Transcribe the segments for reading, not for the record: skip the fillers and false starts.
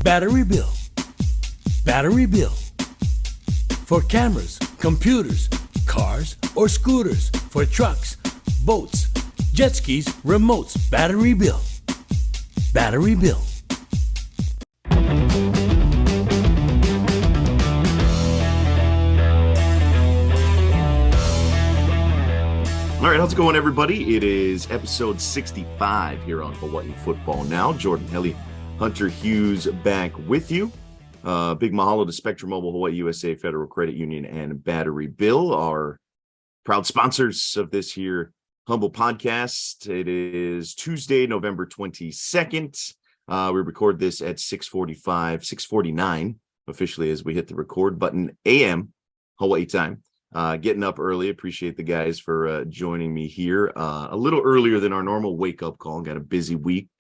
Battery Bill. Battery Bill. For cameras, computers, cars, or scooters. For trucks, boats, jet skis, remotes. Battery Bill. Battery Bill. All right, how's it going, everybody? It is episode 65 here on Hawaii Football Now. Jordan, Helle, Hunter Hughes back with you. Big mahalo to Spectrum Mobile, Hawaii USA, Federal Credit Union, and Battery Bill, our proud sponsors of this here humble podcast. It is Tuesday, November 22nd. We record this at 6:49 officially as we hit the record button, a.m. Hawaii time. Getting up early. Appreciate the guys for joining me here. A little earlier than our normal wake-up call. Got a busy week.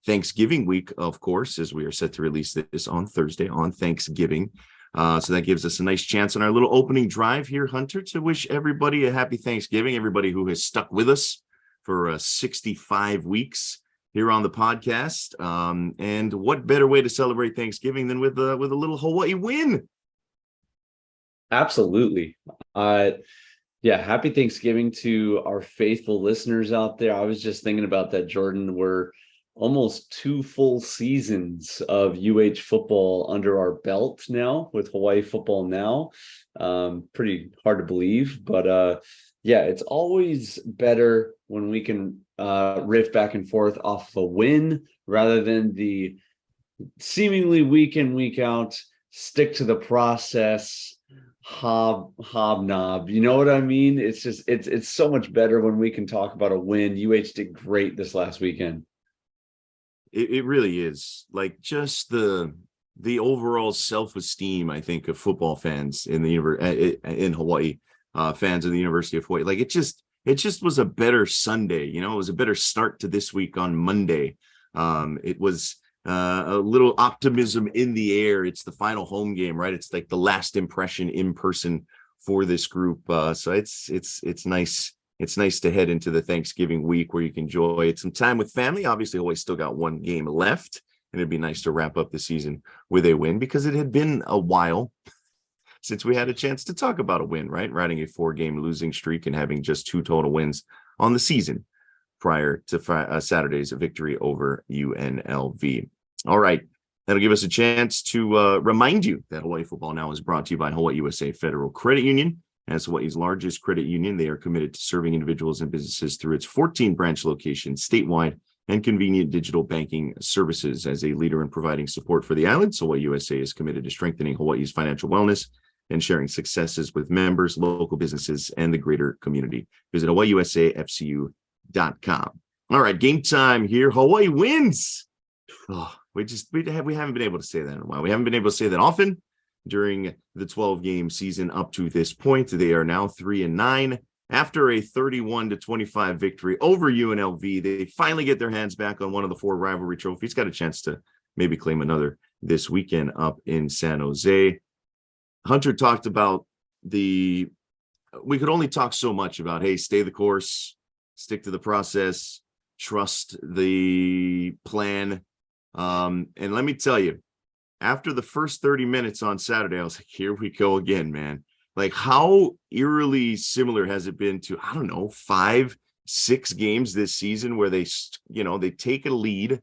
Thanksgiving week, of course, as we are set to release this on Thursday on Thanksgiving. So that gives us a nice chance on our little opening drive here, Hunter, to wish everybody a happy Thanksgiving. Everybody who has stuck with us for 65 weeks here on the podcast. And what better way to celebrate Thanksgiving than with a little Hawaii win? Absolutely. Happy Thanksgiving to our faithful listeners out there. I was just thinking about that, Jordan. We're almost 2 full seasons of UH football under our belt now with Hawaii Football Now. Pretty hard to believe, but it's always better when we can riff back and forth off a win rather than the seemingly week in, week out, stick to the process, hobnob. You know what I mean? It's just it's so much better when we can talk about a win. UH did great this last weekend. It really is, like, just the overall self-esteem, I think, of football fans in in Hawaii, fans of the University of Hawaii. Like, it just was a better Sunday. You know, it was a better start to this week on Monday. It was a little optimism in the air. It's the final home game, right? It's like the last impression in person for this group. So it's nice. It's nice to head into the Thanksgiving week where you can enjoy some time with family. Obviously, Hawaii still got 1 game left, and it'd be nice to wrap up the season with a win because it had been a while since we had a chance to talk about a win, right? Riding a 4-game losing streak and having just 2 total wins on the season prior to Saturday's victory over UNLV. All right. That'll give us a chance to remind you that Hawaii Football Now is brought to you by Hawaii USA Federal Credit Union. As Hawaii's largest credit union, they are committed to serving individuals and businesses through its 14 branch locations statewide and convenient digital banking services. As a leader in providing support for the islands, Hawaii USA is committed to strengthening Hawaii's financial wellness and sharing successes with members, local businesses, and the greater community. Visit hawaiiusafcu.com. All right, game time here. Hawaii wins. Oh, we haven't been able to say that in a while. We haven't been able to say that often during the 12-game season up to this point. They are now 3-9 after a 31-25 victory over UNLV. They finally get their hands back on one of the 4 rivalry trophies. Got a chance to maybe claim another this weekend up in San Jose. Hunter talked about we could only talk so much about, hey, stay the course, stick to the process, trust the plan. And let me tell you, after the first 30 minutes on Saturday, I was like, here we go again, man. Like, how eerily similar has it been to, I don't know, 5-6 games this season where they take a lead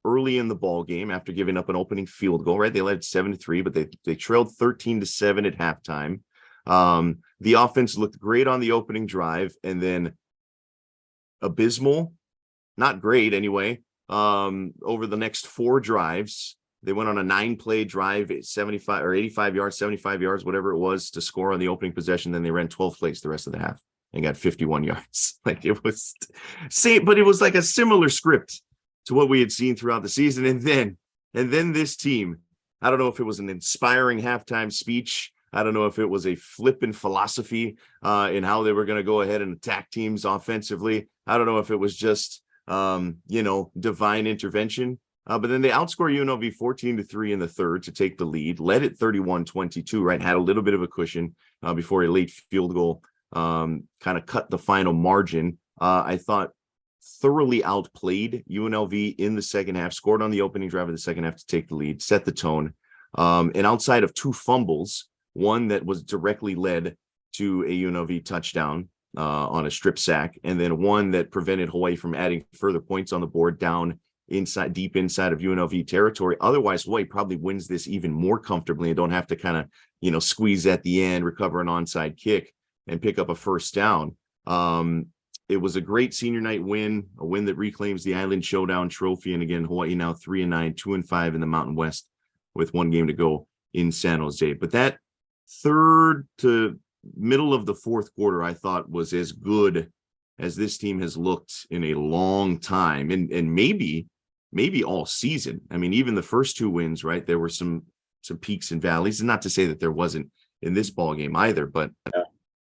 early in the ball game after giving up an opening field goal, right? They led 7-3, but they trailed 13-7 at halftime. The offense looked great on the opening drive and then abysmal, not great anyway, over the next 4 drives. They went on a 9-play drive, 75 or 85 yards, 75 yards, whatever it was, to score on the opening possession. Then they ran 12 plays the rest of the half and got 51 yards. Like, it was but it was like a similar script to what we had seen throughout the season. And then this team, I don't know if it was an inspiring halftime speech. I don't know if it was a flippant philosophy in how they were going to go ahead and attack teams offensively. I don't know if it was just, divine intervention. But then they outscore UNLV 14-3 in the third to take the lead, led at 31-22, right? Had a little bit of a cushion before a late field goal kind of cut the final margin. I thought thoroughly outplayed UNLV in the second half, scored on the opening drive of the second half to take the lead, set the tone. And outside of 2 fumbles, one that was directly led to a UNLV touchdown on a strip sack, and then one that prevented Hawaii from adding further points on the board down deep inside of UNLV territory. Otherwise, Hawaii probably wins this even more comfortably and don't have to kind of, squeeze at the end, recover an onside kick, and pick up a first down. It was a great senior night win, a win that reclaims the Island Showdown trophy. And again, Hawaii now 3-9, 2-5 in the Mountain West with 1 game to go in San Jose. But that third to middle of the fourth quarter, I thought, was as good as this team has looked in a long time, and maybe all season. I mean, even the first 2 wins, right? There were some peaks and valleys, and not to say that there wasn't in this ball game either, but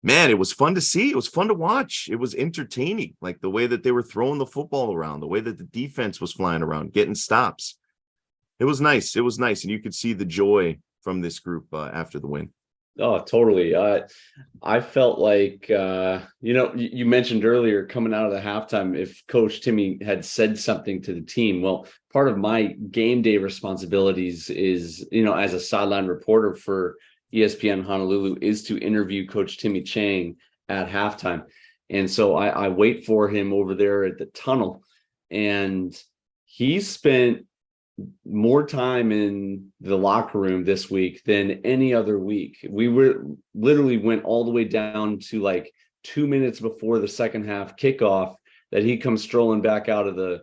man, it was fun to see. It was fun to watch. It was entertaining, like the way that they were throwing the football around, the way that the defense was flying around, getting stops. It was nice. It was nice, and you could see the joy from this group after the win. Oh, totally. I felt like, you mentioned earlier coming out of the halftime, if Coach Timmy had said something to the team. Well, part of my game day responsibilities is, as a sideline reporter for ESPN Honolulu, is to interview Coach Timmy Chang at halftime. And so I wait for him over there at the tunnel, and he spent more time in the locker room this week than any other week. We literally went all the way down to like 2 minutes before the second half kickoff that he comes strolling back out of the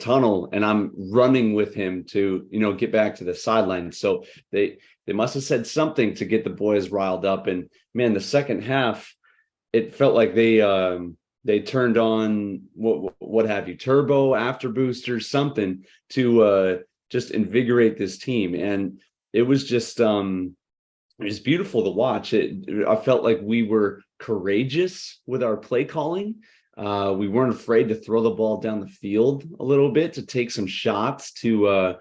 tunnel, and I'm running with him to, get back to the sideline. So they must have said something to get the boys riled up. And man, the second half, it felt like they turned on what have you, turbo, after boosters, something to just invigorate this team. And it was just it was beautiful to watch. I felt like we were courageous with our play calling. We weren't afraid to throw the ball down the field a little bit, to take some shots, to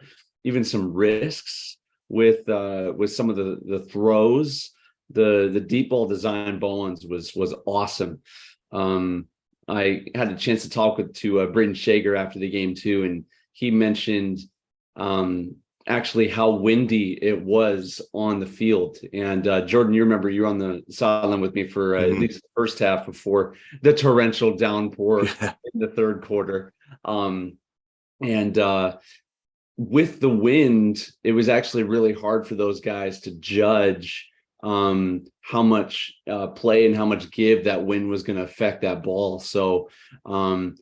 even some risks with some of the throws. The deep ball design Bowens was awesome. I had a chance to talk to Braden Shager after the game too, and he mentioned actually how windy it was on the field. And Jordan, you remember you were on the sideline with me for at least the first half before the torrential downpour in the third quarter. With the wind, it was actually really hard for those guys to judge how much play and how much give that wind was going to affect that ball. So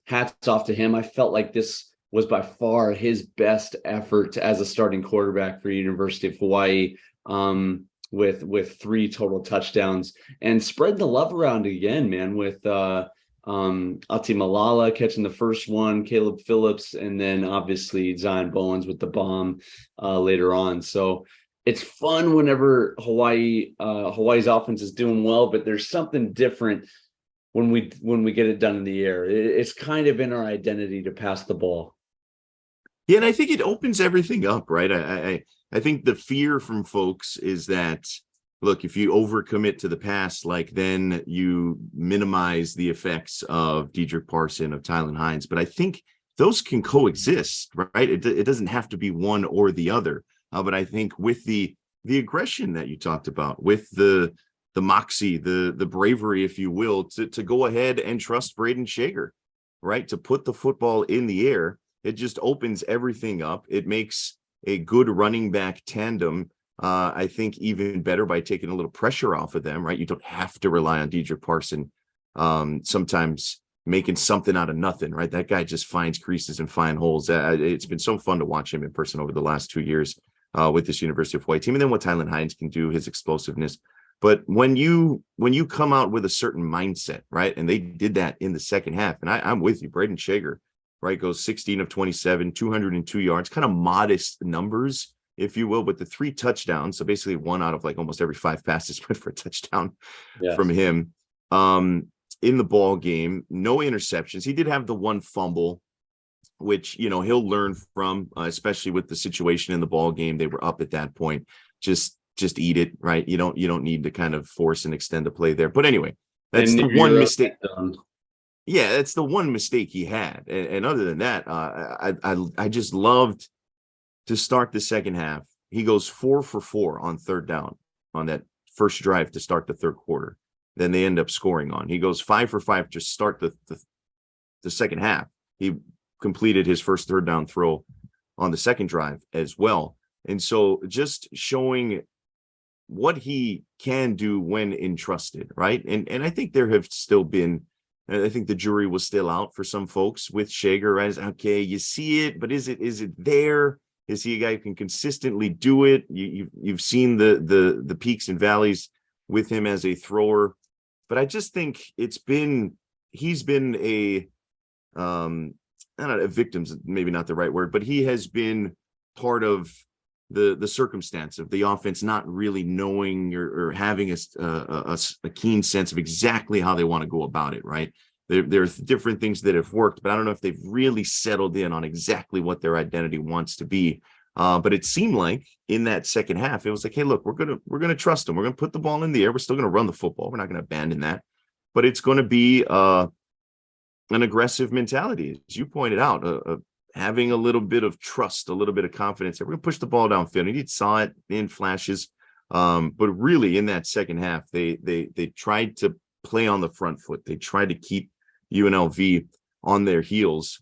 hats off to him. I felt like this was by far his best effort as a starting quarterback for University of Hawaii, with 3 total touchdowns, and spread the love around again, man, with Ati Malala catching the first one, Caleb Phillips, and then obviously Zion Bowens with the bomb later on. So it's fun whenever Hawaii's offense is doing well, but there's something different when we get it done in the air. It's kind of in our identity to pass the ball. Yeah, and I think it opens everything up, right? I think the fear from folks is that, look, if you overcommit to the pass, like, then you minimize the effects of Dedrick Parson, of Tylan Hines. But I think those can coexist, right? It doesn't have to be one or the other. But I think with the aggression that you talked about, with the moxie, the bravery, if you will, to go ahead and trust Braden Shager, right? To put the football in the air, it just opens everything up. It makes a good running back tandem, I think, even better by taking a little pressure off of them, right? You don't have to rely on Dedrick Parson sometimes making something out of nothing, right? That guy just finds creases and find holes. It's been so fun to watch him in person over the last 2 years with this University of Hawaii team, and then what Tylan Hines can do, his explosiveness. But when you come out with a certain mindset, right, and they did that in the second half, and I'm with you, Braden Shager, right, goes 16 of 27, 202 yards, kind of modest numbers, if you will, but the 3 touchdowns, so basically 1 out of like almost every 5 passes went for a touchdown from him in the ball game. No interceptions. He did have the 1 fumble, which, he'll learn from, especially with the situation in the ball game. They were up at that point. Just eat it, right? You don't need to kind of force and extend the play there. But anyway, that's the one mistake. Yeah, that's the one mistake he had. And other than that, I just loved to start the second half. He goes 4 for 4 on third down on that first drive to start the third quarter. Then they end up scoring on. He goes 5 for 5 to start the second half. He completed his first third down throw on the second drive as well. And so just showing what he can do when entrusted, right? And I think there have still been, I think the jury was still out for some folks with Shager, right? Okay, you see it, but is it there? Is he a guy who can consistently do it? You've seen the peaks and valleys with him as a thrower, but I just think he's been a I don't know, victim's maybe not the right word, but he has been part of the circumstance of the offense not really knowing or having a keen sense of exactly how they want to go about it, right? There's different things that have worked, but I don't know if they've really settled in on exactly what their identity wants to be. But it seemed like in that second half, it was like, hey, look, we're gonna trust them. We're gonna put the ball in the air. We're still gonna run the football. We're not gonna abandon that, but it's going to be an aggressive mentality, as you pointed out, having a little bit of trust, a little bit of confidence. We're going to push the ball downfield. And he saw it in flashes, but really in that second half, they tried to play on the front foot. They tried to keep UNLV on their heels,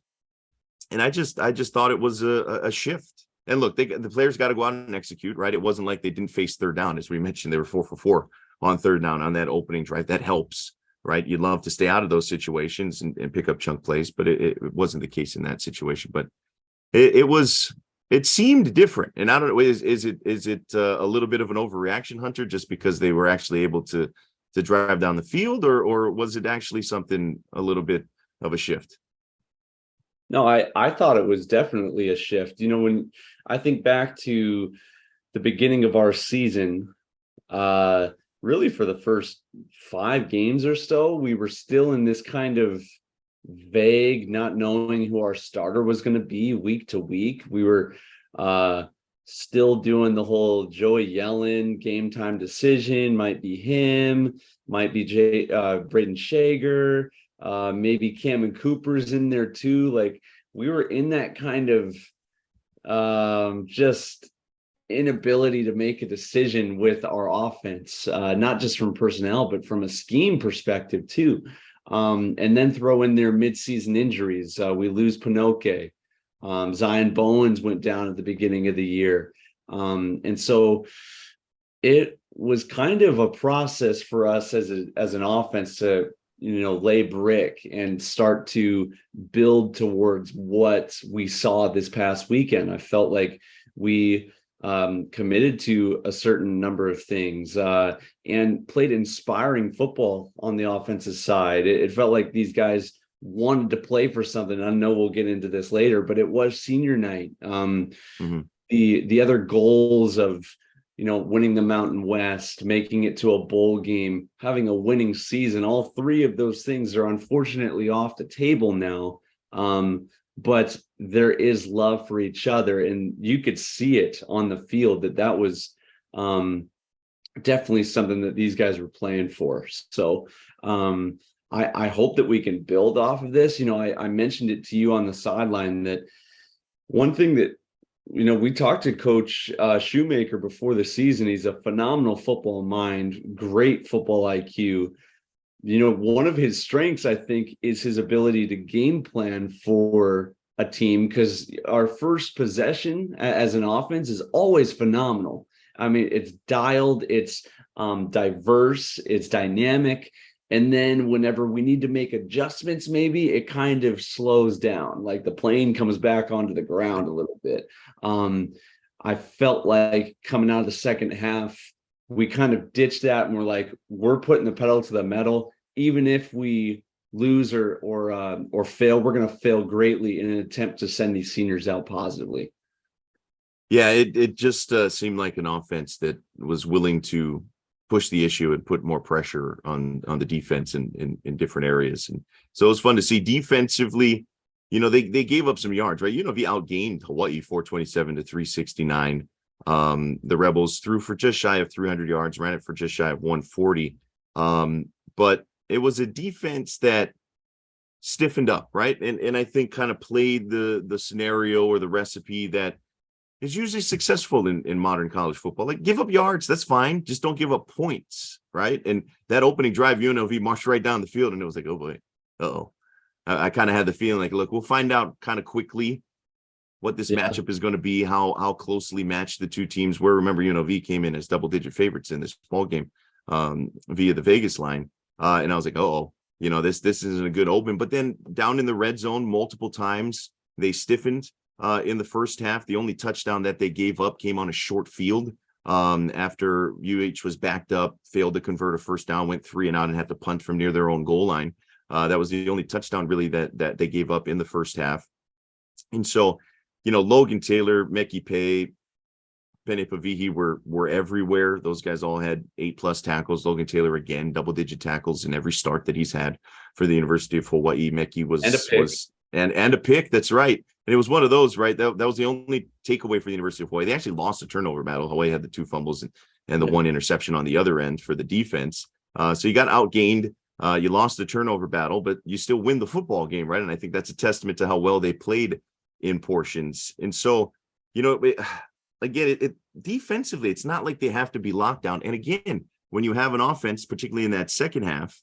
and I just thought it was a shift. And look, the players got to go out and execute, right? It wasn't like they didn't face third down, as we mentioned. They were 4 for 4 on third down on that opening drive. That helps. Right. You'd love to stay out of those situations and pick up chunk plays, but it wasn't the case in that situation. But it seemed different. And I don't know, is it a little bit of an overreaction, Hunter, just because they were actually able to drive down the field, or was it actually something a little bit of a shift? No, I thought it was definitely a shift. When I think back to the beginning of our season, really for the first 5 games or so, we were still in this kind of vague, not knowing who our starter was going to be week to week. We were still doing the whole Joey Yellen game time decision. Might be him, might be Braden Shager, maybe Cameron Cooper's in there too. Like, we were in that kind of just inability to make a decision with our offense, not just from personnel, but from a scheme perspective too. And then throw in their midseason injuries. We lose Pinoque. Zion Bowens went down at the beginning of the year. And so it was kind of a process for us as an offense to, lay brick and start to build towards what we saw this past weekend. I felt like we committed to a certain number of things and played inspiring football on the offensive side. It felt like these guys wanted to play for something. I know we'll get into this later, but it was senior night. The other goals of winning the Mountain West, making it to a bowl game, having a winning season, all 3 of those things are unfortunately off the table now. But there is love for each other, and you could see it on the field that was definitely something that these guys were playing for. So I hope that we can build off of this. I mentioned it to you on the sideline that one thing that, we talked to Coach Shoemaker before the season. He's a phenomenal football mind, great football IQ. One of his strengths, I think, is his ability to game plan for a team, because our first possession as an offense is always phenomenal. I mean, it's dialed, it's diverse, it's dynamic. And then whenever we need to make adjustments, maybe it kind of slows down, like the plane comes back onto the ground a little bit. I felt like coming out of the second half, we kind of ditched that and we're like, we're putting the pedal to the metal. Even if we lose or fail, we're going to fail greatly in an attempt to send these seniors out positively. Yeah, it just seemed like an offense that was willing to push the issue and put more pressure on the defense in different areas. And so it was fun to see defensively. They gave up some yards, right? UNLV outgained Hawaii 427 to 369. The Rebels threw for just shy of 300 yards, ran it for just shy of 140. But it was a defense that stiffened up, right? And I think kind of played the scenario or the recipe that is usually successful in modern college football. Like, give up yards, that's fine. Just don't give up points, right? And that opening drive, UNLV marched right down the field, and it was like, oh boy, uh-oh. I kind of had the feeling like, look, we'll find out kind of quickly what this matchup is going to be, how closely matched the two teams were. Remember, UNLV came in as double-digit favorites in this ball game via the Vegas line. And I was like, oh, this isn't a good open. But then down in the red zone multiple times, they stiffened in the first half. The only touchdown that they gave up came on a short field after UH was backed up, failed to convert a first down, went 3 and out and had to punt from near their own goal line. That was the only touchdown really that they gave up in the first half. And so, Logan Taylor, Meki Pay, Pene Pavihi were everywhere. Those guys all had 8+ tackles. Logan Taylor, again, double-digit tackles in every start that he's had for the University of Hawaii. Meki and a pick. That's right. And it was one of those, right? That was the only takeaway for the University of Hawaii. They actually lost a turnover battle. Hawaii had the 2 fumbles and the 1 interception on the other end for the defense. So you got outgained. You lost the turnover battle, but you still win the football game, right? And I think that's a testament to how well they played in portions. And so, again, defensively, it's not like they have to be locked down. And again, when you have an offense, particularly in that second half,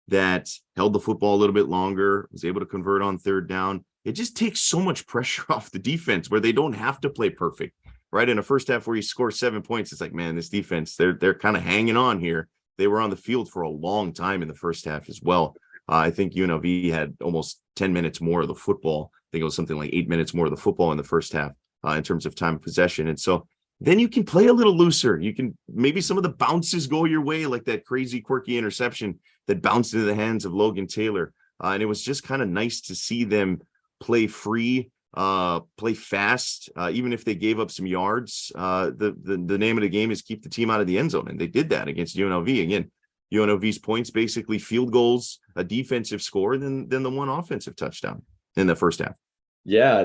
that held the football a little bit longer, was able to convert on third down, it just takes so much pressure off the defense where they don't have to play perfect, right? In a first half where you score 7 points, it's like, man, this defense, they're kind of hanging on here. They were on the field for a long time in the first half as well. I think UNLV had almost 10 minutes more of the football. I think it was something like 8 minutes more of the football in the first half in terms of time of possession. And so then you can play a little looser. You can maybe some of the bounces go your way, like that crazy, quirky interception that bounced into the hands of Logan Taylor. And it was just kind of nice to see them play free, play fast, even if they gave up some yards. The name of the game is keep the team out of the end zone. And they did that against UNLV. Again, UNLV's points, basically field goals, a defensive score, then the one offensive touchdown in the first half. Yeah.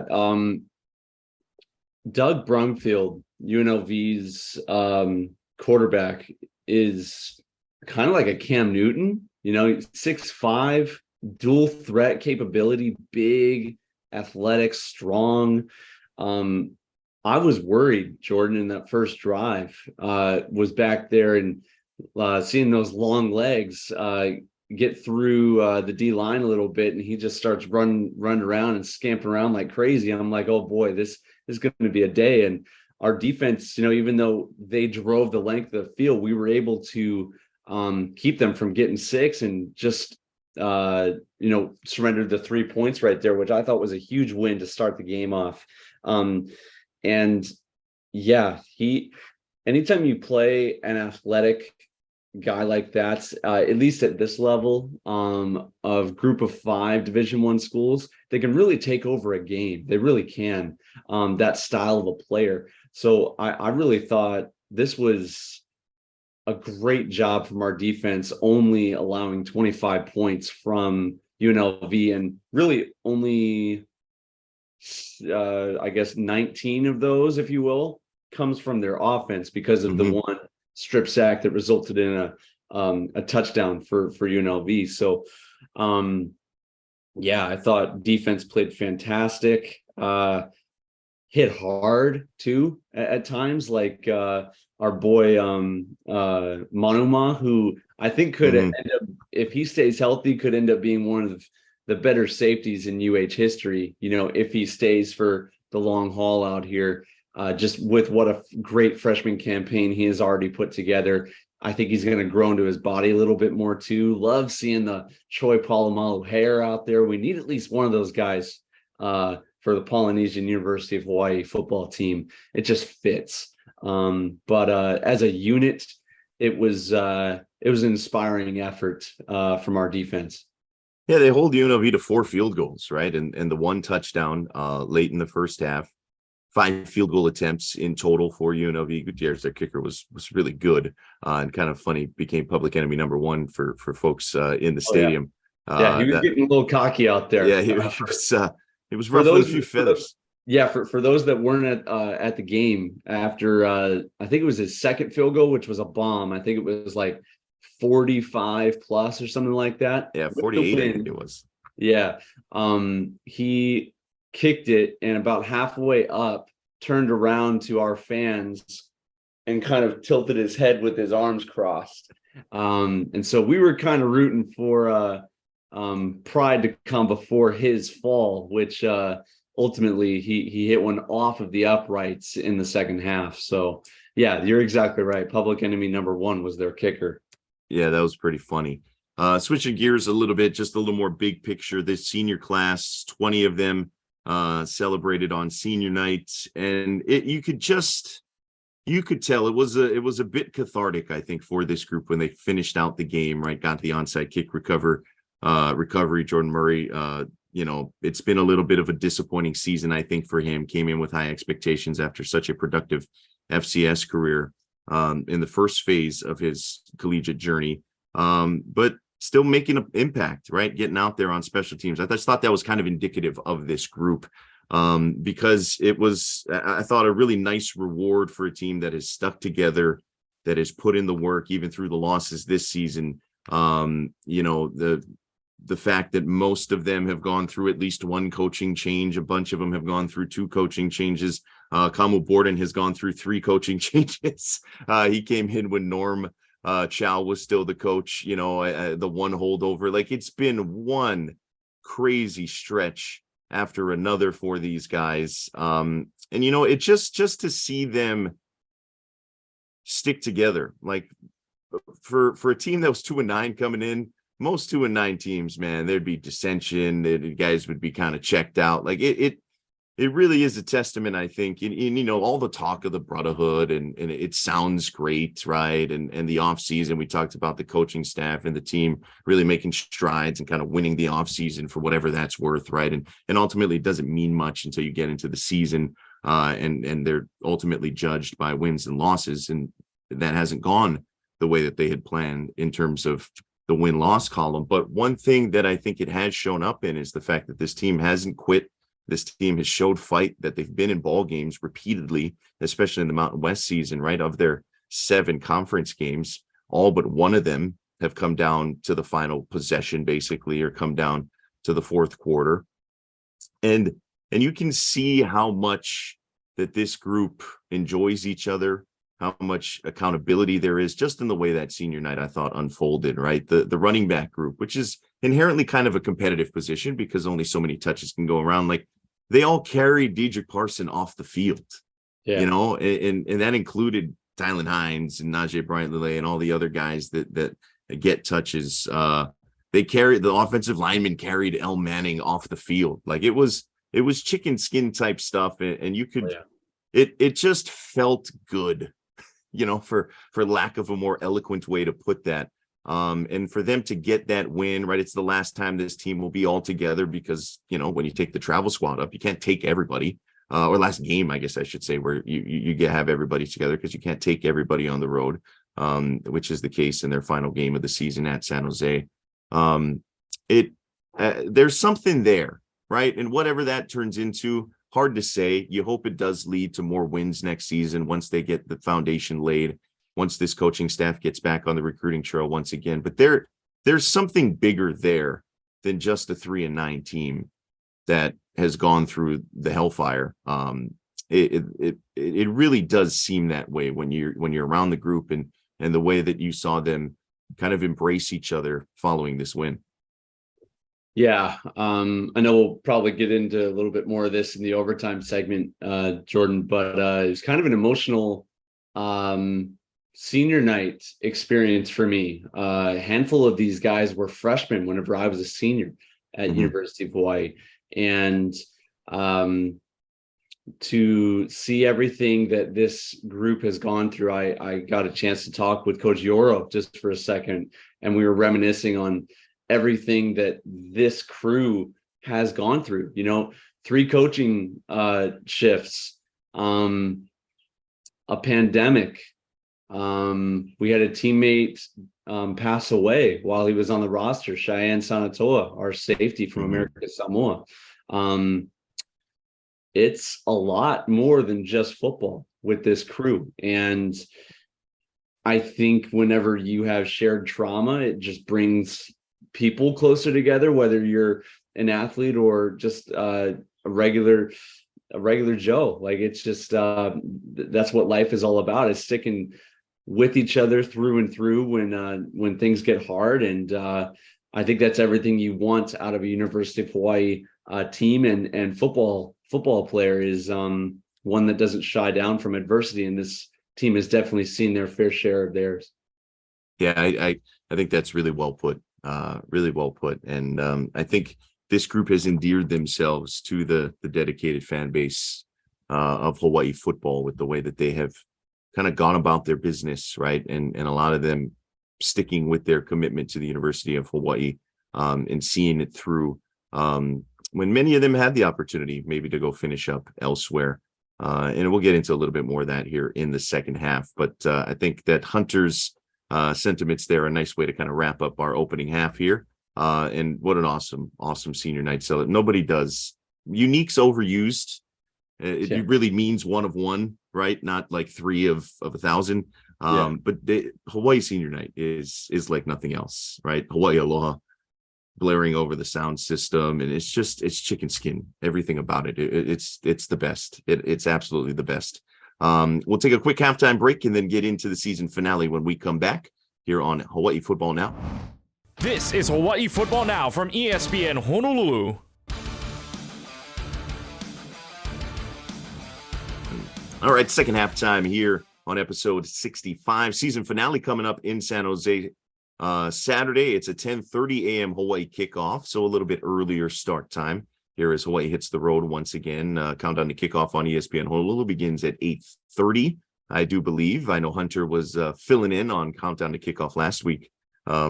Doug Brumfield, UNLV's quarterback, is kind of like a Cam Newton, 6'5", dual threat capability, big, athletic, strong. I was worried Jordan in that first drive was back there and seeing those long legs get through the D line a little bit, and he just starts running around and scampering around like crazy. I'm like, oh boy, this is going to be a day. And our defense, even though they drove the length of the field, we were able to keep them from getting 6 and just surrendered the 3 points right there, which I thought was a huge win to start the game off. And yeah, anytime you play an athletic guy like that, at least at this level of group of 5 Division I schools, they can really take over a game. They really can, that style of a player. So I really thought this was a great job from our defense, only allowing 25 points from UNLV, and really only 19 of those, if you will, comes from their offense because of the one strip sack that resulted in a touchdown for UNLV. So I thought defense played fantastic, hit hard too at times, like our boy Manuma, who I think could end up, if he stays healthy, could end up being one of the better safeties in UH history, if he stays for the long haul out here. Just with what a great freshman campaign he has already put together. I think he's going to grow into his body a little bit more too. Love seeing the Troy Polamalu hair out there. We need at least one of those guys for the Polynesian University of Hawaii football team. It just fits. But as a unit, it was an inspiring effort from our defense. Yeah, they hold UNLV to 4 field goals, right? And the 1 touchdown late in the first half. 5 field goal attempts in total for UNLV. Gutierrez, their kicker, was really good and kind of funny. Became public enemy number 1 for folks in the stadium. Yeah, he was getting a little cocky out there. Yeah, he was ruffling a few feathers. For those that weren't at the game after, I think it was his second field goal, which was a bomb. I think it was like 45 plus or something like that. Yeah, 48. I think it was. Yeah. He kicked it and about halfway up, turned around to our fans and kind of tilted his head with his arms crossed. And so we were kind of rooting for pride to come before his fall, which ultimately he hit one off of the uprights in the second half. So yeah, you're exactly right. Public enemy number one was their kicker. Yeah, that was pretty funny. Switching gears a little bit, just a little more big picture. This senior class, 20 of them celebrated on senior night, and you could tell it was a bit cathartic, I think, for this group when they finished out the game, right? Got the onside kick recovery. Jordan Murray, it's been a little bit of a disappointing season, I think, for him. Came in with high expectations after such a productive FCS career in the first phase of his collegiate journey. But still making an impact, right? Getting out there on special teams. I just thought that was kind of indicative of this group. Because it was, I thought, a really nice reward for a team that has stuck together, that has put in the work, even through the losses this season. The fact that most of them have gone through at least one coaching change, a bunch of them have gone through 2 coaching changes. Kamu Borden has gone through 3 coaching changes. He came in when Norm Chow was still the coach, the one holdover. Like, it's been one crazy stretch after another for these guys. It just to see them stick together, like for a team that was 2-9 coming in, most 2-9 teams, man, there'd be dissension. The guys would be kind of checked out. Like it really is a testament, I think, in all the talk of the brotherhood, and it sounds great, right? And the off season, we talked about the coaching staff and the team really making strides and kind of winning the off season for whatever that's worth, right? And ultimately, it doesn't mean much until you get into the season, and they're ultimately judged by wins and losses, and that hasn't gone the way that they had planned in terms of the win-loss column. But one thing that I think it has shown up in is the fact that this team hasn't quit. This team has showed fight, that they've been in ball games repeatedly, especially in the Mountain West season, right? Of their 7 conference games, all but one of them have come down to the final possession, basically, or come down to the fourth quarter. And you can see how much that this group enjoys each other, how much accountability there is just in the way that senior night, I thought, unfolded, right? The running back group, which is inherently kind of a competitive position because only so many touches can go around. Like, they all carried Dedrick Parson off the field, and that included Tylen Hines and Najee Bryant-Lille and all the other guys that get touches. They carried, the offensive lineman carried El Manning off the field. Like, it was chicken skin type stuff. And you could, it just felt good, for lack of a more eloquent way to put that. And for them to get that win, right? It's the last time this team will be all together because, when you take the travel squad up, you can't take everybody, or last game, I guess I should say, where you have everybody together because you can't take everybody on the road, which is the case in their final game of the season at San Jose. There's something there, right? And whatever that turns into, hard to say. You hope it does lead to more wins next season once they get the foundation laid, once this coaching staff gets back on the recruiting trail once again. But there's something bigger there than just a 3-9 team that has gone through the hellfire. It really does seem that way when you're around the group and the way that you saw them kind of embrace each other following this win. Yeah, I know we'll probably get into a little bit more of this in the overtime segment, Jordan, but it was kind of an emotional senior night experience for me. A handful of these guys were freshmen whenever I was a senior at University of Hawaii. And to see everything that this group has gone through, I got a chance to talk with Coach Yoro just for a second, and we were reminiscing on everything that this crew has gone through. 3 coaching shifts, a pandemic. We had a teammate pass away while he was on the roster, Cheyenne Sanatoa, our safety from America Samoa. It's a lot more than just football with this crew. And I think whenever you have shared trauma, it just brings people closer together, whether you're an athlete or just a regular Joe. Like, it's just that's what life is all about, is sticking with each other through and through when things get hard. And I think that's everything you want out of a University of Hawaii team and football player, is one that doesn't shy down from adversity. And this team has definitely seen their fair share of theirs. Yeah, I think that's really well put. Really well put. And I think this group has endeared themselves to the dedicated fan base of Hawaii football with the way that they have kind of gone about their business, right? And a lot of them sticking with their commitment to the University of Hawaii and seeing it through when many of them had the opportunity maybe to go finish up elsewhere. And we'll get into a little bit more of that here in the second half. But I think that Hunter's sentiments there are a nice way to kind of wrap up our opening half here. And what an awesome senior night. So nobody does. Unique's overused. It really means one of one, right? Not like three of 1,000. But Hawaii senior night is like nothing else, right? Hawaii Aloha blaring over the sound system, and it's chicken skin, everything about it. It's the best. It's absolutely the best. We'll take a quick halftime break and then get into the season finale when we come back here on Hawaii Football Now. This is Hawaii Football Now from ESPN Honolulu. All right, second halftime here on episode 65. Season finale coming up in San Jose Saturday. It's a 10:30 a.m. Hawaii kickoff, so a little bit earlier start time here as Hawaii hits the road once again. Countdown to kickoff on ESPN Honolulu begins at 8:30, I do believe. I know Hunter was filling in on Countdown to Kickoff last week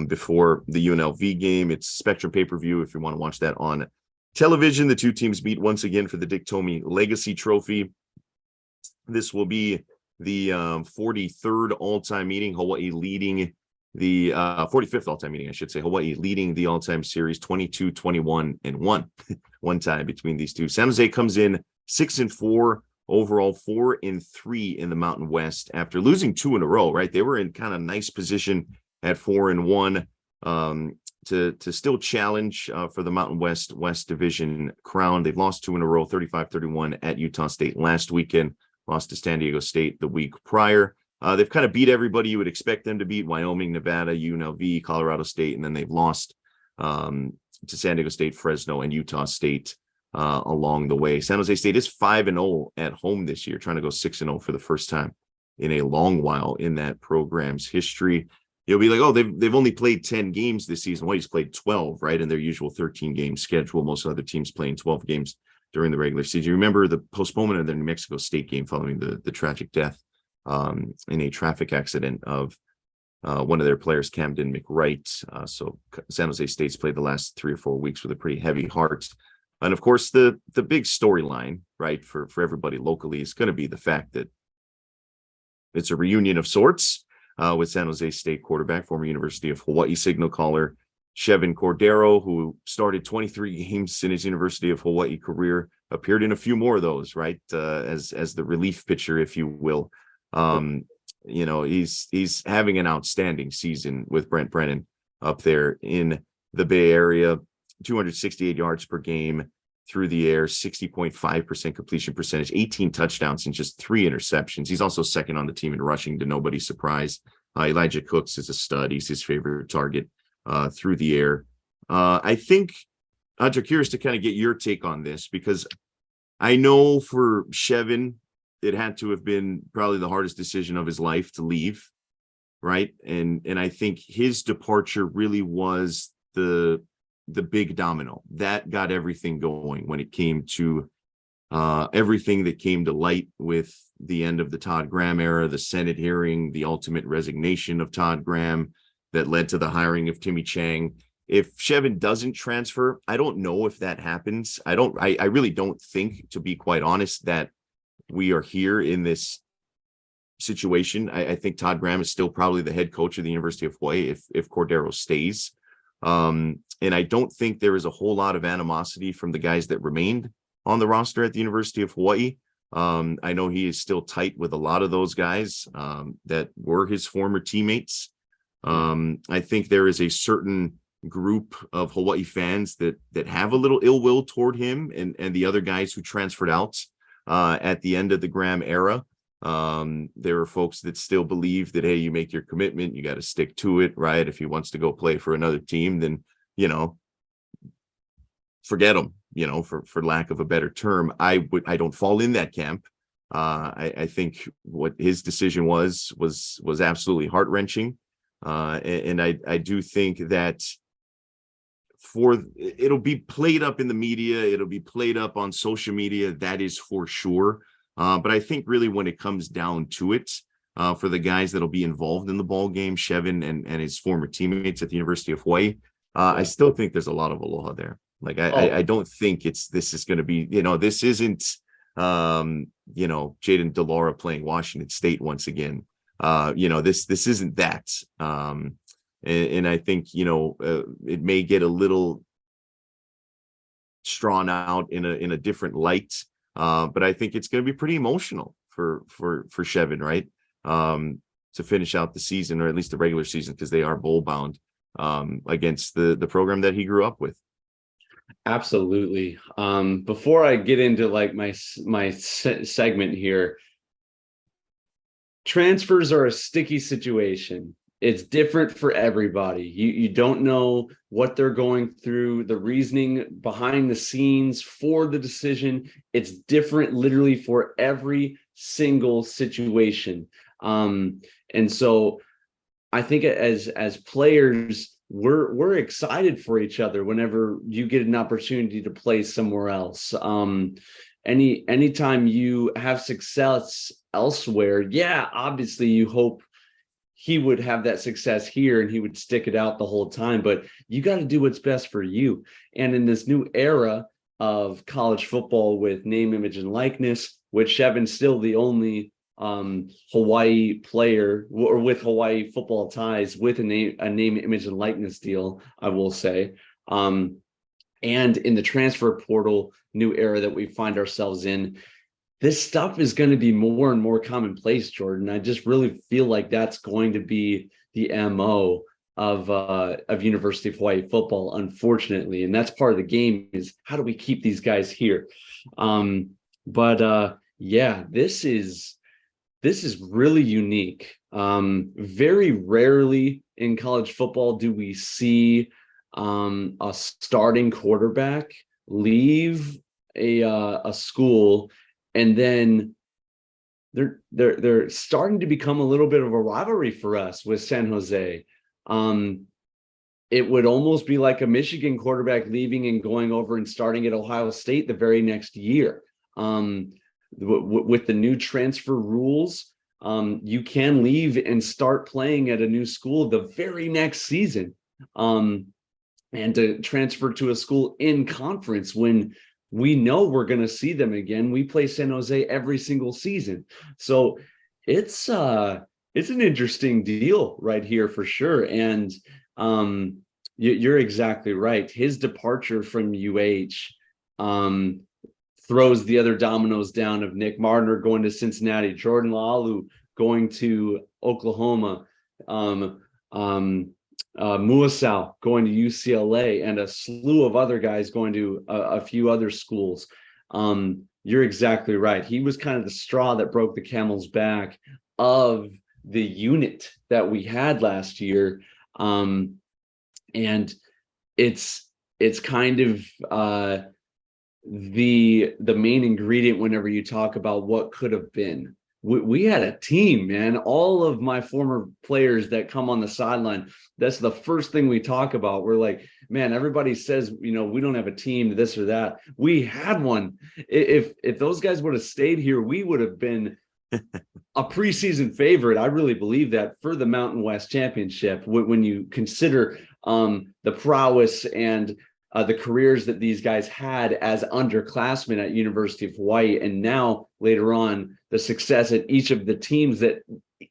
before the UNLV game. It's Spectrum pay-per-view if you want to watch that on television. The two teams meet once again for the Dick Tomey Legacy Trophy. This will be the 43rd all-time meeting, Hawaii leading the 45th all-time meeting, I should say. Hawaii leading the all-time series 22-21-1. One tie between these two. San Jose comes in 6-4 overall, 4-3 in the Mountain West after losing 2 in a row, right? They were in kind of nice position at 4-1 to still challenge for the Mountain West Division crown. They've lost 2 in a row, 35-31 at Utah State last weekend, lost to San Diego State the week prior. They've kind of beat everybody you would expect them to beat: Wyoming, Nevada, UNLV, Colorado State, and then they've lost to San Diego State, Fresno, and Utah State along the way. San Jose State is 5-0 at home this year, trying to go 6-0 for the first time in a long while in that program's history. You'll be like, oh, they've only played 10 games this season. Well, he's played 12, right, in their usual 13-game schedule. Most other teams playing 12 games during the regular season. You remember the postponement of the New Mexico State game following the tragic death in a traffic accident of one of their players, Camden McWright. So San Jose State's played the last 3 or 4 weeks with a pretty heavy heart. And of course, the big storyline, right, for everybody locally is going to be the fact that it's a reunion of sorts with San Jose State quarterback, former University of Hawaii signal caller Chevan Cordeiro, who started 23 games in his University of Hawaii career, appeared in a few more of those, right, as the relief pitcher, if you will. You know, he's having an outstanding season with Brent Brennan up there in the Bay Area. 268 yards per game through the air, 60.5% completion percentage, 18 touchdowns and just 3 interceptions. He's also second on the team in rushing, to nobody's surprise. Elijah Cooks is a stud. He's his favorite target through the air. I think, I'm curious to kind of get your take on this, because I know for Chevan, it had to have been probably the hardest decision of his life to leave, right? And I think his departure really was the big domino that got everything going when it came to everything that came to light with the end of the Todd Graham era, the Senate hearing, the ultimate resignation of Todd Graham that led to the hiring of Timmy Chang. If Chevan doesn't transfer, I don't know if that happens. I really don't think, to be quite honest, that we are here in this situation. I think Todd Graham is still probably the head coach of the University of Hawaii if Cordeiro stays. And I don't think there is a whole lot of animosity from the guys that remained on the roster at the University of Hawaii. I know he is still tight with a lot of those guys that were his former teammates. I think there is a certain group of Hawaii fans that have a little ill will toward him and the other guys who transferred out at the end of the Graham era. There are folks that still believe that, hey, you make your commitment, you got to stick to it, right? If he wants to go play for another team, then, forget him, for lack of a better term. I don't fall in that camp. I think what his decision was absolutely heart-wrenching. And I do think that it'll be played up in the media, it'll be played up on social media, that is for sure. But I think really when it comes down to it, for the guys that'll be involved in the ball game, Chevan and his former teammates at the University of Hawaii, I still think there's a lot of aloha there. Like I don't think this is going to be, this isn't, Jaden DeLaura playing Washington State once again. This isn't that. And I think, it may get a little drawn out in a different light. But I think it's going to be pretty emotional for Chevan, right? To finish out the season, or at least the regular season, because they are bowl bound against the program that he grew up with. Absolutely. Before I get into like my segment here, transfers are a sticky situation. It's different for everybody. You don't know what they're going through, the reasoning behind the scenes for the decision. It's different literally for every single situation. And so I think as players, we're excited for each other whenever you get an opportunity to play somewhere else. Anytime you have success elsewhere, obviously you hope he would have that success here and he would stick it out the whole time, but you got to do what's best for you. And in this new era of college football with name, image, and likeness, which Chevan's still the only Hawaii player or with Hawaii football ties with a name, image, and likeness deal, I will say. And in the transfer portal new era that we find ourselves in, this stuff is going to be more and more commonplace, Jordan. I just really feel like that's going to be the MO of University of Hawaii football, unfortunately. And that's part of the game, is how do we keep these guys here? This is really unique. Very rarely in college football do we see a starting quarterback leave a school, and then they're starting to become a little bit of a rivalry for us with San Jose. It would almost be like a Michigan quarterback leaving and going over and starting at Ohio State the very next year. With the new transfer rules, you can leave and start playing at a new school the very next season, and to transfer to a school in conference when we know we're going to see them again. We play San Jose every single season. So it's an interesting deal right here for sure. And you're exactly right. His departure from throws the other dominoes down of Nick Martiner going to Cincinnati, Jordan La'alu going to Oklahoma, Muasau going to UCLA, and a slew of other guys going to a few other schools. You're exactly right. He was kind of the straw that broke the camel's back of the unit that we had last year. And it's kind of the main ingredient whenever you talk about what could have been. We had a team, man. All of my former players that come on the sideline, that's the first thing we talk about. We're like, man, everybody says, we don't have a team, this or that. We had one. If those guys would have stayed here, we would have been a preseason favorite. I really believe that, for the Mountain West Championship, when you consider the prowess and the careers that these guys had as underclassmen at University of Hawaii, and now later on the success at each of the teams that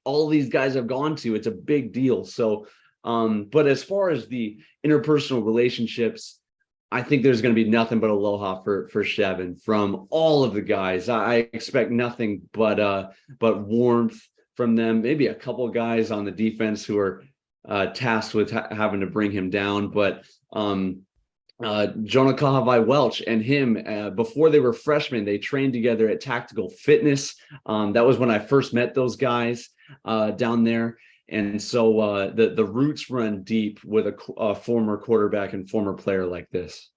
all these guys have gone to. It's a big deal. So, but as far as the interpersonal relationships, I think there's going to be nothing but aloha for Chevan from all of the guys. I expect nothing but warmth from them. Maybe a couple of guys on the defense who are tasked with having to bring him down. But Jonah Kahavai Welch and him, before they were freshmen, they trained together at Tactical Fitness. That was when I first met those guys down there. And so the roots run deep with a former quarterback and former player like this.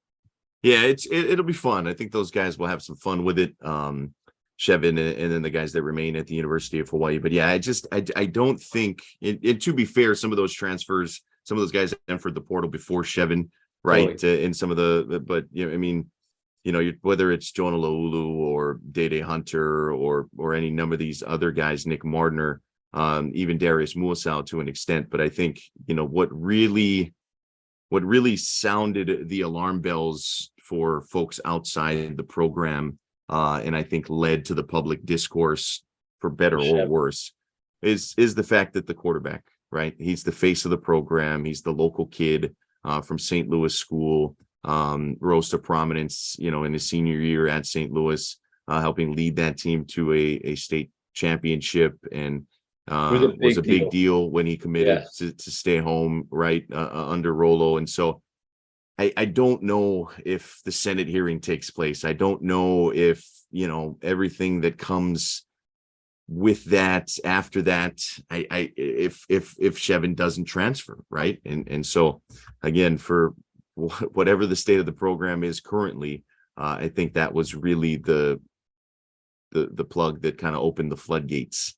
Yeah, it'll be fun. I think those guys will have some fun with it. Chevan and then the guys that remain at the University of Hawaii. But yeah, I don't think it, to be fair, some of those transfers, some of those guys entered the portal before Chevan, right? Totally. In some of but you know, I mean, you know, whether it's Jonah Laulu or Dede Hunter or any number of these other guys, Nick Mardner, even Darius Muasau to an extent. But I think, you know, what really sounded the alarm bells for folks outside the program, and I think led to the public discourse, for better or worse, is the fact that the quarterback, right? He's the face of the program. He's the local kid from St. Louis school, rose to prominence, you know, in his senior year at St. Louis, helping lead that team to a state championship, and was a big deal when he committed to stay home, right, under Rolo. And so I don't know if the Senate hearing takes place. I don't know if, you know, everything that comes with that after that, if Chevan doesn't transfer, right? And so again, for whatever the state of the program is currently, I think that was really the plug that kind of opened the floodgates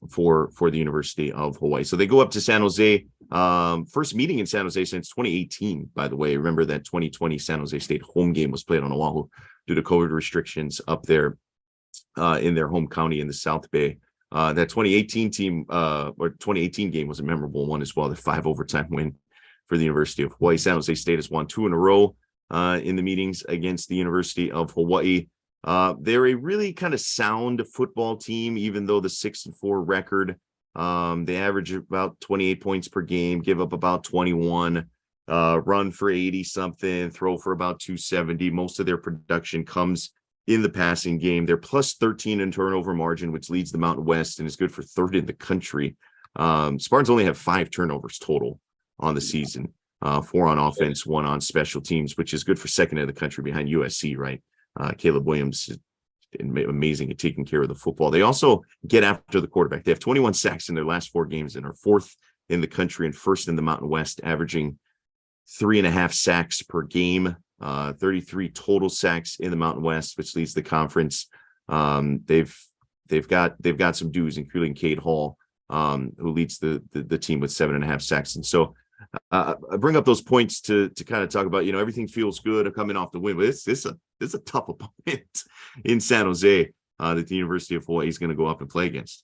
for the University of Hawaii. So they go up to San Jose, first meeting in San Jose since 2018, by the way. Remember that 2020 San Jose State home game was played on Oahu due to COVID restrictions up there in their home county in the South Bay. That 2018 team or 2018 game was a memorable one as well, the 5 overtime win for the University of Hawaii. San Jose State has won 2 in a row in the meetings against the University of Hawaii. They're a really kind of sound football team, even though the 6-4 record, they average about 28 points per game, give up about 21, run for 80 something, throw for about 270. Most of their production comes in the passing game. They're plus 13 in turnover margin, which leads the Mountain West and is good for 3rd in the country. Spartans only have 5 turnovers total on the season, 4 on offense, 1 on special teams, which is good for 2nd in the country behind USC, right? Caleb Williams is amazing at taking care of the football. They also get after the quarterback. They have 21 sacks in their last 4 games and are 4th in the country and 1st in the Mountain West, averaging 3.5 sacks per game, 33 total sacks in the Mountain West, which leads the conference. They've got some dudes, including Cade Hall, who leads the team with 7.5 sacks. And so I bring up those points to kind of talk about, you know, everything feels good coming off the win, but it's a tough opponent in San Jose that the University of Hawaii is going to go up and play against.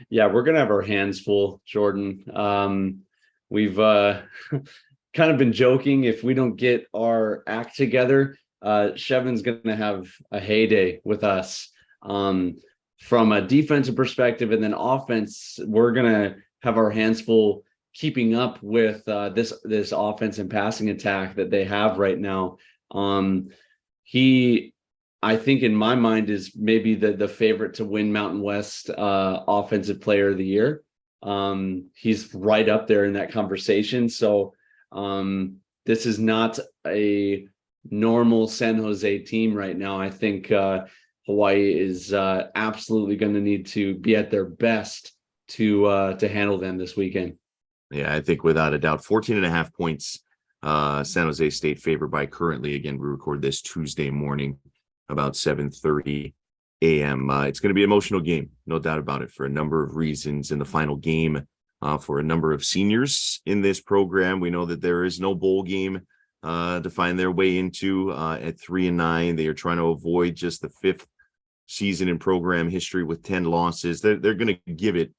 Yeah, we're going to have our hands full, Jordan. We've kind of been joking, if we don't get our act together, Chevan's going to have a heyday with us. From a defensive perspective, and then offense, we're going to have our hands full keeping up with this offense and passing attack that they have right now. He, I think in my mind, is maybe the favorite to win Mountain West Offensive Player of the Year. He's right up there in that conversation. So this is not a normal San Jose team right now. I think Hawaii is absolutely going to need to be at their best to handle them this weekend. Yeah, I think without a doubt, 14.5 points. San Jose State favored by currently. Again, we record this Tuesday morning about 7:30 a.m. It's going to be an emotional game, no doubt about it, for a number of reasons. In the final game, for a number of seniors in this program, we know that there is no bowl game to find their way into at 3-9. They are trying to avoid just the 5th season in program history with 10 losses. They're going to give it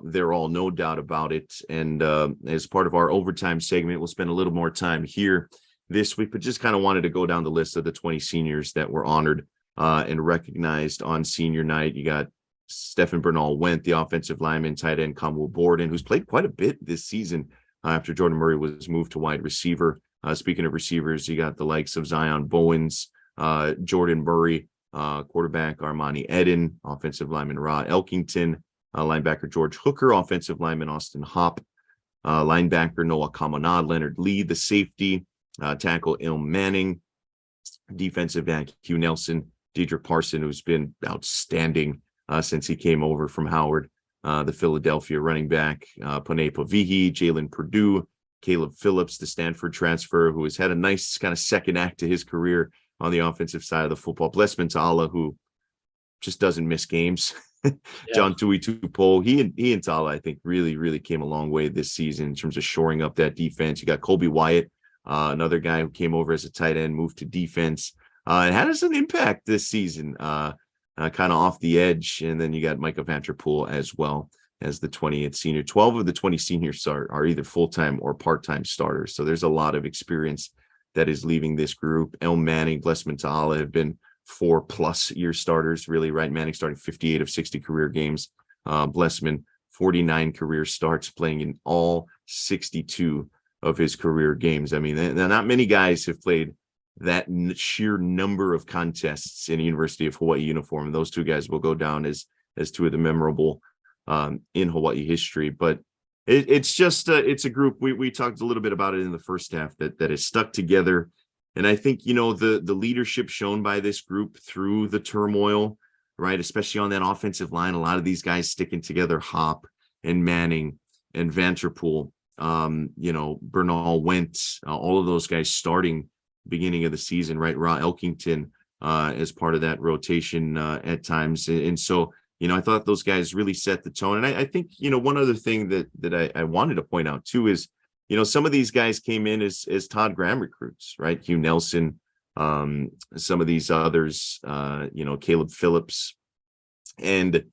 their all, no doubt about it. And as part of our overtime segment, we'll spend a little more time here this week, but just kind of wanted to go down the list of the 20 seniors that were honored and recognized on senior night. You got Stephen Bernal Wendt, the offensive lineman, tight end Kamau Borden, who's played quite a bit this season after Jordan Murray was moved to wide receiver. Speaking of receivers, you got the likes of Zion Bowens, Jordan Murray, quarterback Armani Eden, offensive lineman Ra Elkington, linebacker George Hooker, offensive lineman Austin Hopp, linebacker Noah Kamanah, Leonard Lee, the safety, tackle Il Manning, defensive back Hugh Nelson, Deidre Parson, who's been outstanding since he came over from Howard, the Philadelphia running back, Panay Pavihi, Jalen Purdue, Caleb Phillips, the Stanford transfer, who has had a nice kind of second act to his career on the offensive side of the football. Blessman Ta'ala, who just doesn't miss games. John Tui Tupo, he and Ta'ala, I think, really came a long way this season in terms of shoring up that defense. You got Colby Wyatt, another guy who came over as a tight end, moved to defense, and had an impact this season, kind of off the edge. And then you got Micah Vanterpool as well as the 20th senior. 12 of the 20 seniors are either full-time or part-time starters. So there's a lot of experience that is leaving this group. El Manning, Blessman Ta'ala have been 4+ year starters, really, right? Manning starting 58 of 60 career games. Blessman, 49 career starts, playing in all 62 of his career games. I mean, not many guys have played that sheer number of contests in a University of Hawaii uniform. And those two guys will go down as two of the memorable in Hawaii history. But it's just it's a group. We talked a little bit about it in the first half that is stuck together. And I think, the leadership shown by this group through the turmoil, right, especially on that offensive line, a lot of these guys sticking together, Hop and Manning and Vanterpool, Bernal Wentz, all of those guys starting beginning of the season, right? Ra Elkington as part of that rotation at times. And so, I thought those guys really set the tone. And I think, one other thing that I wanted to point out too is, some of these guys came in as Todd Graham recruits, right? Hugh Nelson, some of these others, Caleb Phillips. And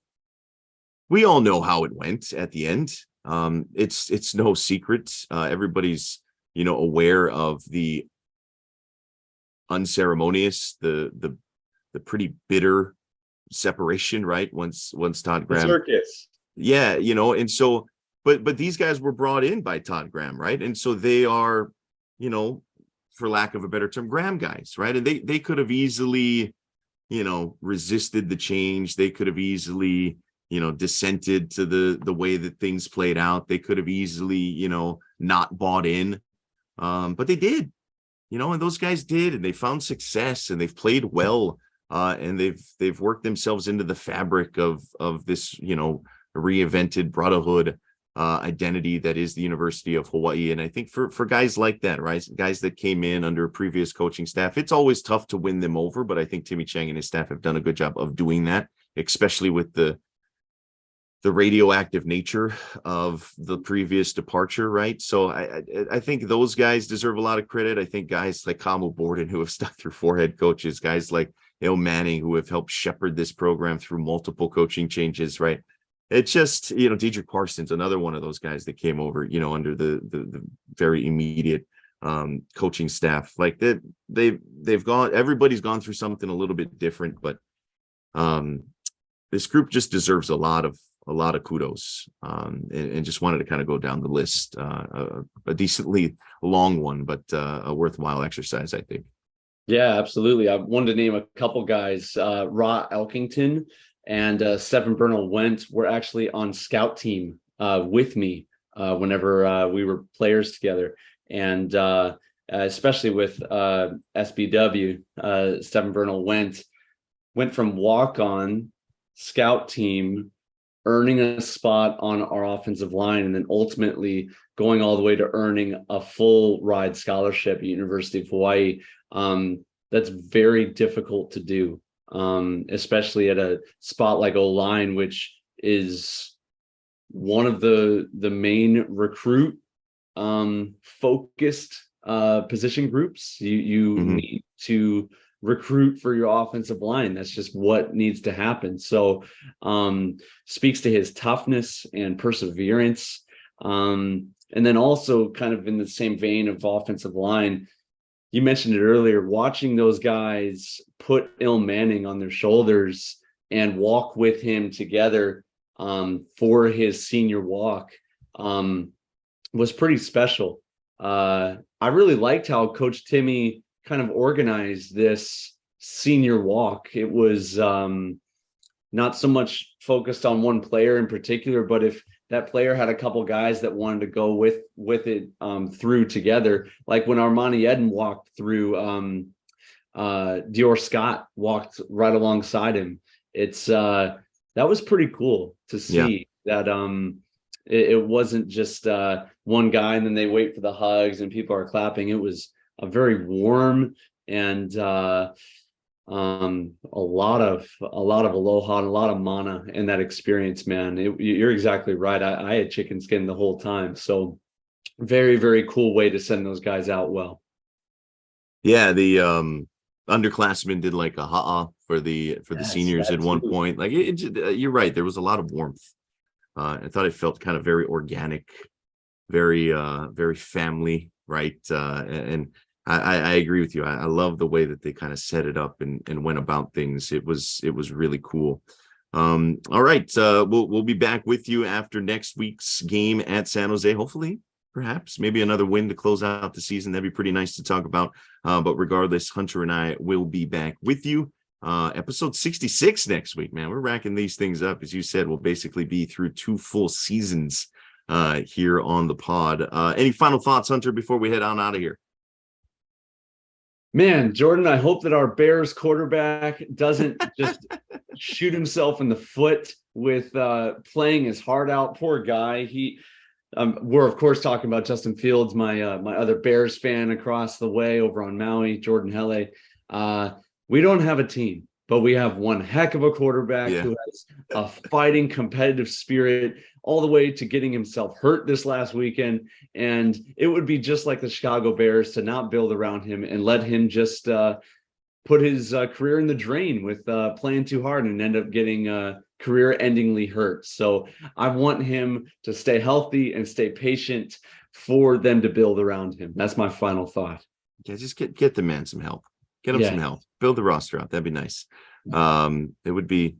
we all know how it went at the end. It's no secret. Everybody's, aware of the unceremonious, the pretty bitter separation, right? Once Todd Graham. The circus. Yeah, and so but these guys were brought in by Todd Graham, right? And so they are, for lack of a better term, Graham guys, right? And they could have easily, resisted the change. They could have easily, dissented to the way that things played out. They could have easily, not bought in. But they did, and those guys did, and they found success, and they've played well, and they've worked themselves into the fabric of this, reinvented brotherhood identity that is the University of Hawaii. And I think for guys like that, right, guys that came in under a previous coaching staff, it's always tough to win them over, but I think Timmy Chang and his staff have done a good job of doing that, especially with the radioactive nature of the previous departure, right? So I think those guys deserve a lot of credit. I think guys like Kamu Borden, who have stuck through 4 head coaches, guys like Il Manning, who have helped shepherd this program through multiple coaching changes, right? It's just, Deidre Parsons, another one of those guys that came over, under the very immediate coaching staff. Like they've gone, everybody's gone through something a little bit different, but this group just deserves a lot of kudos, and just wanted to kind of go down the list, a decently long one, but a worthwhile exercise, I think. Yeah, absolutely. I wanted to name a couple guys. Ra Elkington and Stephen Bernal Wentz were actually on scout team with me whenever we were players together. And especially with SBW, Stephen Bernal Wentz went from walk-on scout team, earning a spot on our offensive line, and then ultimately going all the way to earning a full ride scholarship at University of Hawaii. That's very difficult to do. Especially at a spot like O-line, which is one of the main recruit focused position groups. You need to recruit for your offensive line. That's just what needs to happen. So speaks to his toughness and perseverance. And then also kind of in the same vein of offensive line, you mentioned it earlier, watching those guys put Il Manning on their shoulders and walk with him together for his senior walk was pretty special. I really liked how Coach Timmy kind of organized this senior walk. It was not so much focused on one player in particular, but if that player had a couple guys that wanted to go with it through together. Like when Armani Eden walked through, Dior Scott walked right alongside him. It's that was pretty cool to see that it wasn't just one guy and then they wait for the hugs and people are clapping. It was a very warm and a lot of aloha and a lot of mana in that experience, man. You're exactly right. I had chicken skin the whole time. So very, very cool way to send those guys out well. Yeah, the underclassmen did like a ha'a for the seniors at one point. Like you're right. There was a lot of warmth. I thought it felt kind of very organic, very family, right? And I agree with you. I love the way that they kind of set it up and went about things. It was really cool. All right. We'll be back with you after next week's game at San Jose. Hopefully, perhaps maybe another win to close out the season. That'd be pretty nice to talk about. But regardless, Hunter and I will be back with you. Episode 66 next week, man. We're racking these things up. As you said, we'll basically be through 2 full seasons here on the pod. Any final thoughts, Hunter, before we head on out of here? Man, Jordan, I hope that our Bears quarterback doesn't just shoot himself in the foot with playing his heart out. Poor guy. We're of course talking about Justin Fields, my other Bears fan across the way over on Maui, Jordan Helle. We don't have a team, but we have one heck of a quarterback who has a fighting competitive spirit all the way to getting himself hurt this last weekend. And it would be just like the Chicago Bears to not build around him and let him just put his career in the drain with playing too hard and end up getting career-endingly hurt. So I want him to stay healthy and stay patient for them to build around him. That's my final thought. Yeah, just get the man some help. Get him some help. Build the roster out. That'd be nice. It would be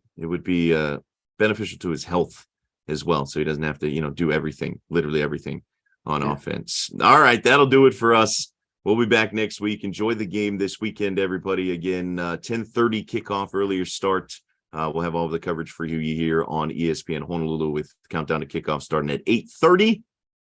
beneficial to his health as well, so he doesn't have to do everything, literally everything on offense. All right, that'll do it for us. We'll be back next week. Enjoy the game this weekend, everybody. Again, 10:30 kickoff, earlier start. We'll have all of the coverage for you here on ESPN Honolulu with countdown to kickoff starting at 8:30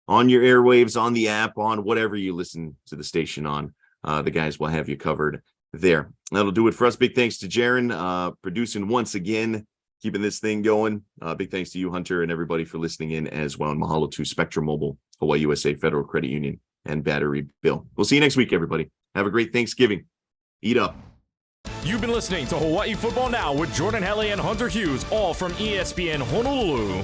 on your airwaves, on the app, on whatever you listen to the station on. The guys will have you covered there. That'll do it for us. Big thanks to Jaron, producing once again, keeping this thing going. Big thanks to you, Hunter, and everybody for listening in as well. And mahalo to Spectrum Mobile, Hawaii USA Federal Credit Union, and Battery Bill. We'll see you next week, everybody. Have a great Thanksgiving. Eat up. You've been listening to Hawaii Football Now with Jordan Helle and Hunter Hughes, all from ESPN Honolulu.